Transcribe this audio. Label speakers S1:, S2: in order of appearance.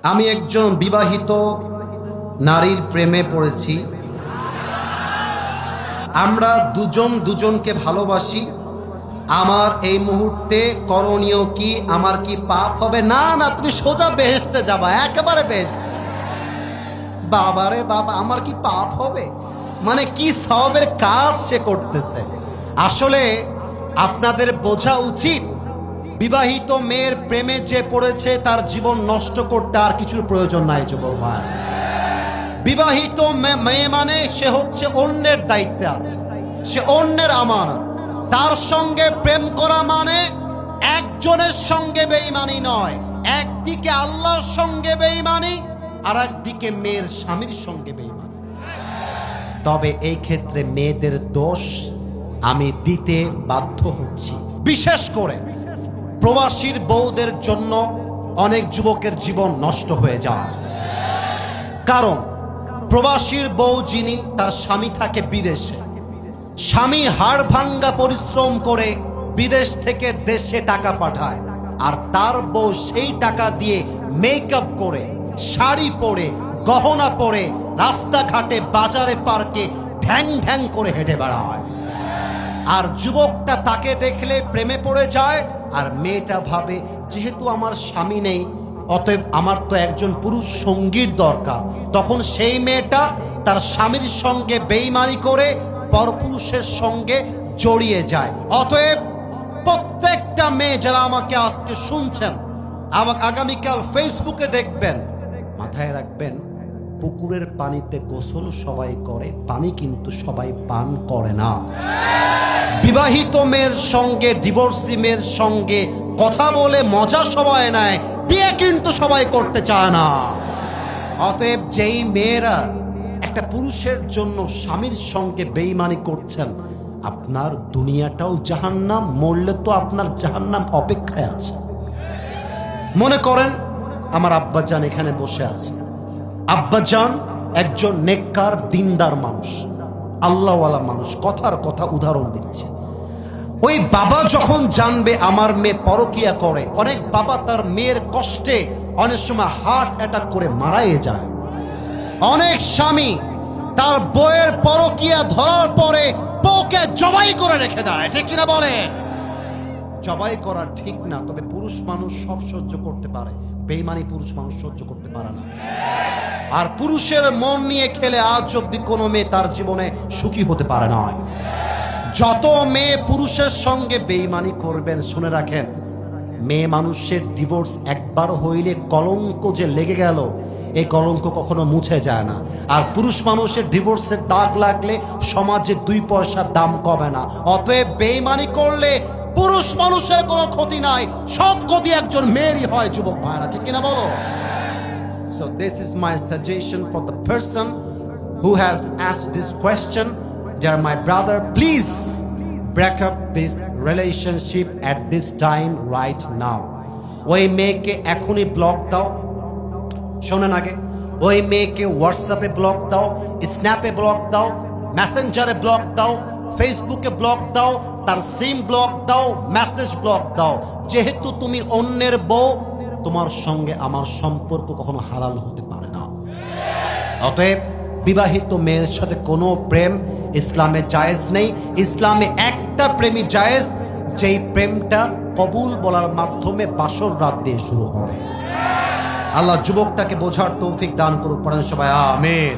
S1: আমি একজন বিবাহিত নারীর প্রেমে পড়েছি। আমরা দুজন দুজনকে ভালোবাসি। আমার এই মুহূর্তে করণীয় কি? আমার কি পাপ হবে? না না, তুমি সোজা বেহেশতে যাবা, একেবারে বেহেশতে। বাবারে বাবা, আমার কি পাপ হবে? মানে কি সওয়াবের কাজ সে করতেছে। আসলে আপনাদের বোঝা উচিত, বিবাহিত মেয়ের প্রেমে যে পড়েছে তার জীবন নষ্ট করতে আর কিছুর প্রয়োজন নাই যুবক ভাই। বিবাহিত মেয়ে মানে সে হচ্ছে অন্যের দায়িত্বে আছে, সে অন্যের আমানত। তার সঙ্গে প্রেম করা মানে একজনের সঙ্গে বেঈমানি নয়, একদিকে আল্লাহর সঙ্গে বেঈমানি আর একদিকে মেয়ের স্বামীর সঙ্গে বেঈমানি। তবে এই ক্ষেত্রে মেয়েদের দোষ আমি দিতে বাধ্য হচ্ছি। বিশেষ করে প্রবাসীর বউদের জন্য অনেক যুবকের জীবন নষ্ট হয়ে যায়। কারণ প্রবাসীর বউ যিনি, তার স্বামী থাকে বিদেশে। স্বামী হাড় ভাঙ্গা পরিশ্রম করে বিদেশ থেকে দেশে টাকা পাঠায়, আর তার বউ সেই টাকা দিয়ে মেকআপ করে, শাড়ি পরে, গহনা পরে রাস্তাঘাটে, বাজারে, পার্কে ঢ্যাং ঢ্যাং করে হেঁটে বেড়ায়। আর যুবকটা তাকে দেখলে প্রেমে পড়ে যায়, আর মেয়েটা ভাবে যেহেতু আমার স্বামী নেই, অতএব আমার তো একজন পুরুষ সঙ্গীর দরকার। তখন সেই মেয়েটা তার স্বামীর সঙ্গে বেঈমানি করে পরপুরুষের সঙ্গে জড়িয়ে যায়। অতএব প্রত্যেকটা মেয়ে যারা আমাকে আজকে শুনছেন, আমাকে আগামীকাল ফেসবুকে দেখবেন, মাথায় রাখবেন, পুকুরের পানিতে গোসল সবাই করে, পানি কিন্তু সবাই পান করে না। বিবাহিত মেয়ের সঙ্গে, ডিভোর্সি মেয়ের সঙ্গে কথা বলে মজা সবাই নেয়, বিয়ে কিন্তু সবাই করতে চায় না। অতএব যেই মেয়েরা একটা পুরুষের জন্য স্বামীর সঙ্গে বেঈমানি করছেন, আপনার দুনিয়াটাও জাহান্নাম, মরলে তো আপনার জাহান্নাম অপেক্ষায় আছে। মনে করেন আমার আব্বাজান এখানে বসে আছে। আব্বাজান একজন নেককার দিনদার মানুষ, আল্লাহওয়ালা মানুষ, কথার কথা উদাহরণ দিচ্ছি। ওই বাবা যখন জানবে আমার মেয়ে পরকিয়া করে, অনেক বাবা তার মেয়ের কষ্টে অনেক সময় হার্ট অ্যাটাক করে মারাই যায়। অনেক স্বামী তার বউয়ের পরকিয়া ধরার পরে বউকে জবাই করে রেখে দেয়, ঠিক কিনা বলে? জবাই করা ঠিক না, তবে পুরুষ মানুষ সব সহ্য করতে পারে, বেঈমানি পুরুষ মানুষ সহ্য করতে পারে না। আর পুরুষের মন নিয়ে খেলে আজ অব্দি কোনো মেয়ে তার জীবনে সুখী হতে পারে না। যত মেয়ে পুরুষের সঙ্গে বেঈমানি করবেন, শুনে রাখেন, মেয়ে মানুষের ডিভোর্স একবার হইলে কলঙ্ক যে লেগে গেল, এই কলঙ্ক কখনো মুছে যায় না। আর পুরুষ মানুষের ডিভোর্সের দাগ লাগলে সমাজে 2 পয়সার দাম কমে না। অতএব বেঈমানি করলে পুরুষ মানুষের কোনো ক্ষতি নাই, সব ক্ষতি একজন মেয়েরই হয়। যুবক ভাইরা, ঠিক কিনা বলো? So this is my suggestion for the person who has asked this question. Dear my brother, please break up this relationship at this time right now. ওই মেয়েকে এখনই ব্লক দাও। শোনেন আগে, ওই মেয়েকে হোয়াটসঅ্যাপে ব্লক দাও, স্ন্যাপে ব্লক দাও, মেসেঞ্জারে ব্লক দাও, ফেসবুকে ব্লক দাও, তার সিম ব্লক দাও, মেসেজ ব্লক দাও। যেহেতু তুমি অন্যের বউ, তোমার সঙ্গে আমার সম্পর্ক কখনো হালাল হতে পারে না। অতএব বিবাহিত মেয়ের সাথে কোনো প্রেম ইসলামে জায়েজ নেই। ইসলামে একটা প্রেমই জায়েজ, যেই প্রেমটা কবুল বলার মাধ্যমে বাসর রাত দিয়ে শুরু হয়। আল্লাহ যুবকটাকে বোঝার তৌফিক দান করুক, পড়েন সবাই আমিন।